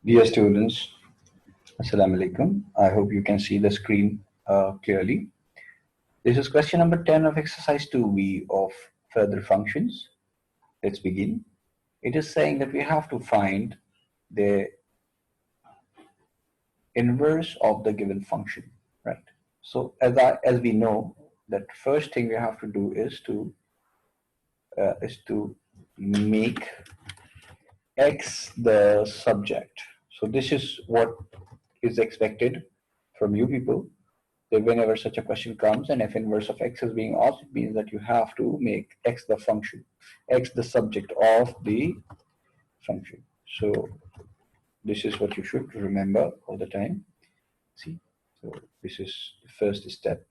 Dear students, Assalamu alaikum. I hope you can see the screen clearly. This is question number 10 of exercise 2b of further functions. Let's begin. It is saying that we have to find the inverse of the given function, right? So as we know, that first thing we have to do is to make x the subject. So this is what is expected from you people, that whenever such a question comes and f inverse of x is being asked, it means that you have to make x the function, x the subject of the function. So this is what you should remember all the time. See, so this is the first step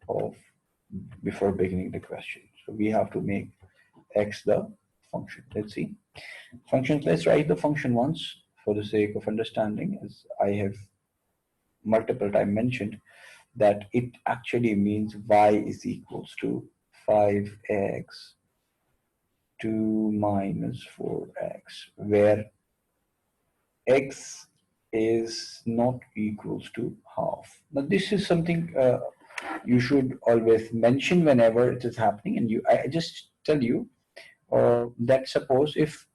of before beginning the question. So we have to make x the function. Let's see. Functions, let's write the function once for the sake of understanding, as I have multiple times mentioned, that it actually means y is equals to 5x 2 minus 4x, where x is not equals to half. Now this is something you should always mention whenever it is happening, and I just tell you that suppose if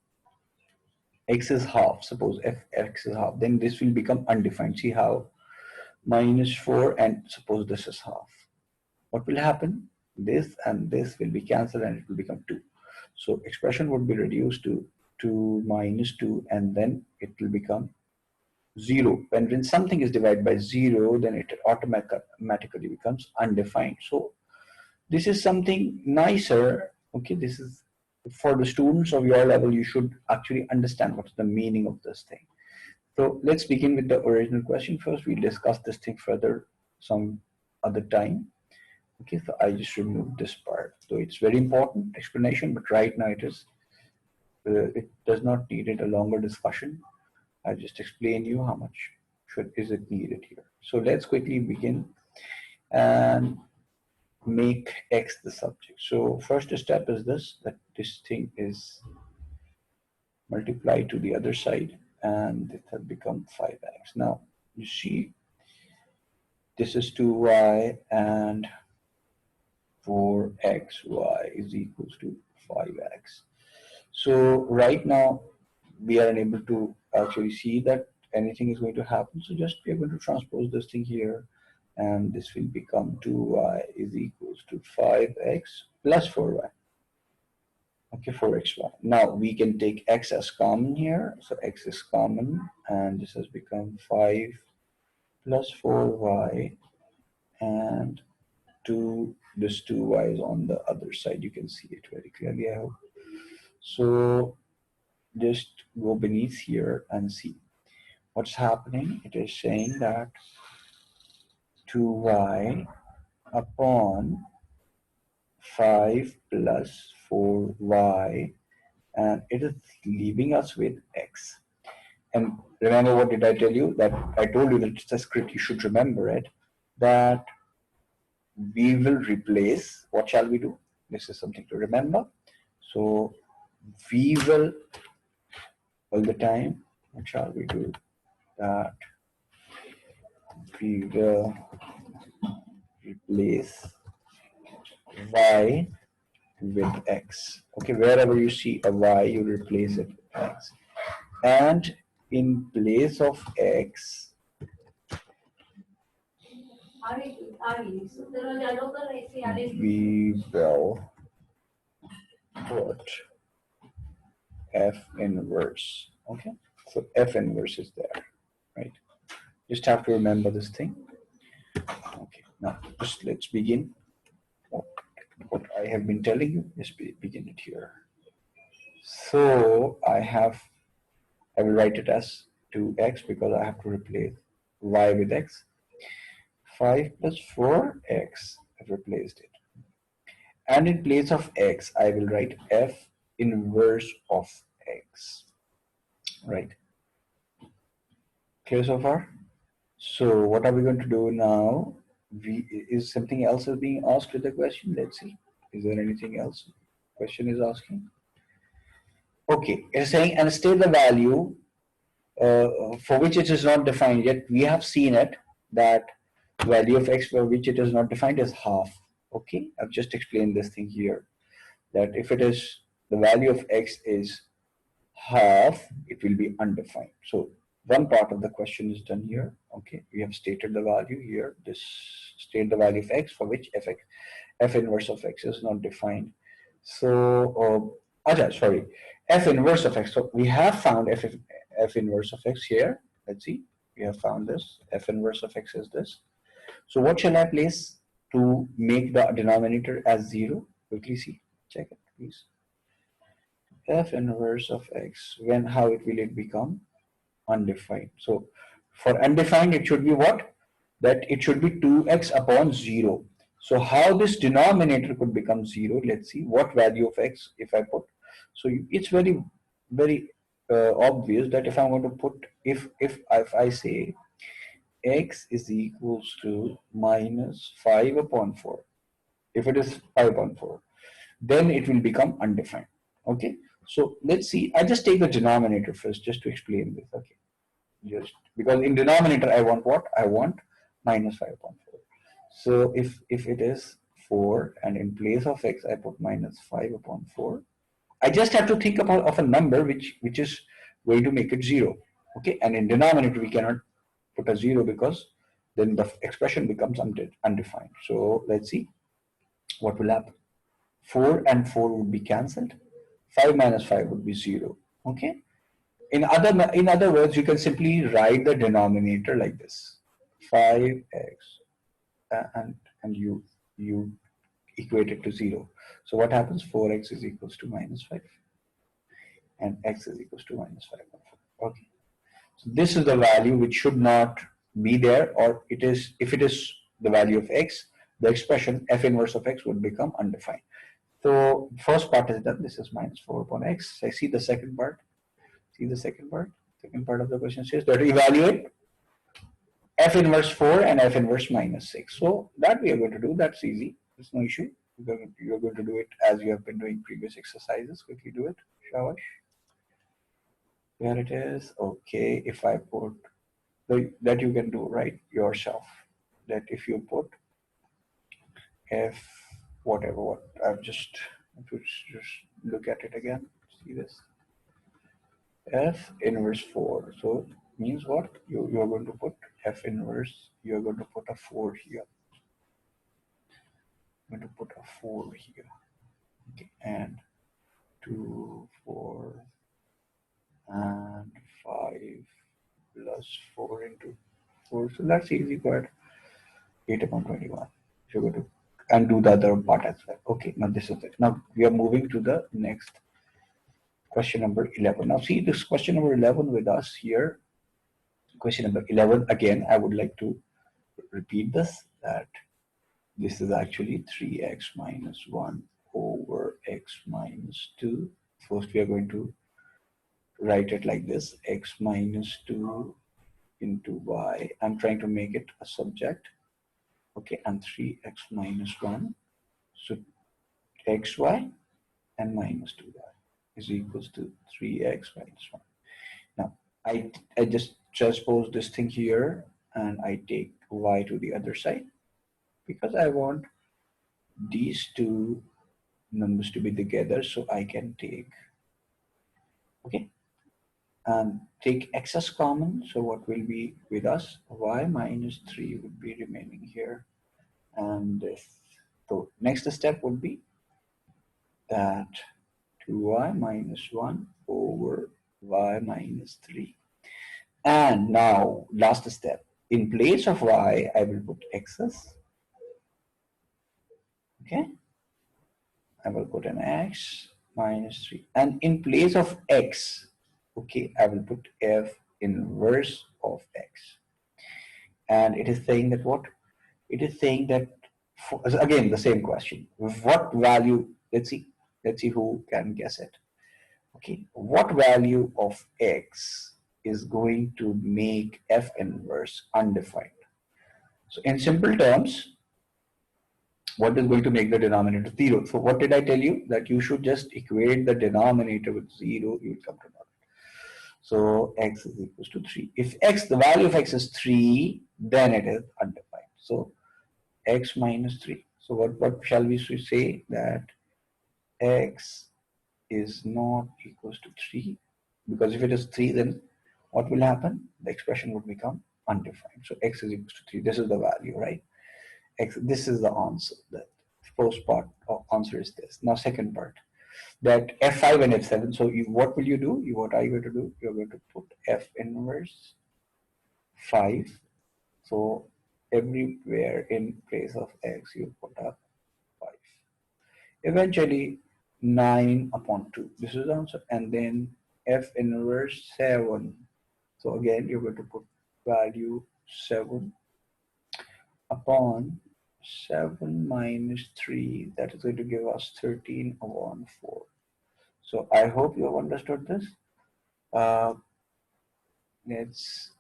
x is half, suppose if x is half, then this will become undefined. See how minus 4 and suppose this is half. What will happen? This and this will be cancelled and it will become 2. So expression would be reduced to 2 minus 2 and then it will become 0. When something is divided by 0, then it automatically becomes undefined. So this is something nicer. Okay, this is for the students of your level. You should actually understand what's the meaning of this thing. So let's begin with the original question first. We'll discuss this thing further some other time. Okay, so I just removed this part. So it's very important explanation, but right now it does not need a longer discussion. I just explain you how much is it needed here. So let's quickly begin and make x the subject. So first step is this, that this thing is multiplied to the other side and it has become 5x. Now you see this is 2y and 4xy is equals to 5x. So right now we are unable to actually see that anything is going to happen. So just we are going to transpose this thing here, and this will become 2y is equals to 5x plus 4y. Okay, 4xy. Now we can take x as common here. So x is common, and this has become 5 plus 4y, and this 2y is on the other side. You can see it very clearly, I hope. So just go beneath here and see what's happening. It is saying that 2y upon 5 plus 4y, and it is leaving us with x. And remember, what did I tell you? That I told you that it's a script, you should remember it, that we will replace, what shall we do? This is something to remember. So we will, all the time, what shall we do? That we will replace y with x. Okay, wherever you see a y, you replace it with x. And in place of x, we will put f inverse. Okay, so f inverse is there, right? Just have to remember this thing. Okay, now just let's begin. What I have been telling you, just begin it here. So I will write it as 2x because I have to replace y with x. 5 plus 4x, I've replaced it. And in place of x, I will write f inverse of x. Right? Clear so far? So what are we going to do now? Is something else is being asked with the question? Let's see. Is there anything else question is asking? Okay, it's saying, and state the value for which it is not defined yet. We have seen it that value of x for which it is not defined is half. Okay, I've just explained this thing here, that if it is the value of x is half, it will be undefined. So one part of the question is done here. Okay, we have stated the value here. This state the value of x for which f inverse of x is not defined. So sorry, f inverse of x. So we have found f inverse of x here. Let's see, we have found this. F inverse of x is this. So what shall I place to make the denominator as 0? Quickly see, check it, please. F inverse of x, when, how it will it become? Undefined. So for undefined, it should be what? That it should be 2x upon 0. So how this denominator could become 0? Let's see what value of x if I put. So it's very obvious that if I'm going to put, if I say x is equals to minus 5 upon 4, if it is 5 upon 4, then it will become undefined. Okay, so let's see. I just take the denominator first just to explain this. Okay, just because in denominator I want what? I want minus 5 upon 4. So if it is 4 and in place of x I put minus 5 upon 4, I just have to think about of a number which is going to make it 0. Okay, and in denominator we cannot put a 0 because then the expression becomes undefined. So let's see what will happen. 4 and 4 would be cancelled. 5 minus 5 would be 0. Okay. In other words, you can simply write the denominator like this: 5x, and you equate it to 0. So what happens? 4x is equals to minus 5, and x is equals to minus 5. Okay. So this is the value which should not be there, or it is, if it is the value of x, the expression f inverse of x would become undefined. So first part is done. This is minus 4 upon x. I see the second part. See the second part. Second part of the question says that evaluate f inverse 4 and f inverse minus 6. So that we are going to do. That's easy. There's no issue. You're going to do it as you have been doing previous exercises. Quickly do it, Shawash. There it is. Okay. If I put that, you can do right yourself. That if you put f whatever, what I've just look at it again. See this. F inverse 4. So means what? You are going to put F inverse, you are going to put a 4 here. I'm going to put a 4 here. Okay, and 2, 4, and 5 plus 4 into 4. So that's easy part. 8 upon 21. So you're going to and do the other part as well. Okay, now this is it. Now we are moving to the next question number 11. Now see this question number 11 with us here. Question number 11, again, I would like to repeat this, that this is actually 3x minus 1 over x minus 2. First, we are going to write it like this: x minus 2 into y. I'm trying to make it a subject. Okay, and 3x minus 1. So xy and minus 2y is equals to 3x minus 1. Now, I just transpose this thing here and I take y to the other side because I want these two numbers to be together, so I can take, okay, and take x as common. So what will be with us? Y minus 3 would be remaining here, and this. So next step would be that 2y minus 1 over y minus 3. And now, last step. In place of y, I will put x's. Okay. I will put an x minus 3. And in place of x, okay, I will put f inverse of x. And it is saying that what? It is saying that, again, the same question. What value, let's see who can guess it. Okay, what value of x is going to make f inverse undefined? So in simple terms, what is going to make the denominator 0? So what did I tell you? That you should just equate the denominator with 0, you will come to know. So x is equals to 3. If x, the value of x is 3, then it is undefined. So x minus 3. So what shall we say? That x is not equals to 3, because if it is 3, then what will happen? The expression would become undefined. So x is equals to 3. This is the value, right? X, this is the answer. The first part of answer is this. Now second part, that f5 and f7. So what will you do? What are you going to do? You're going to put f inverse 5. So everywhere in place of x, you put up 5. Eventually 9 upon 2. This is the answer. And then f inverse 7. So again, you're going to put value 7 upon 7 minus 3. That is going to give us 13 upon 4. So I hope you have understood this. Let's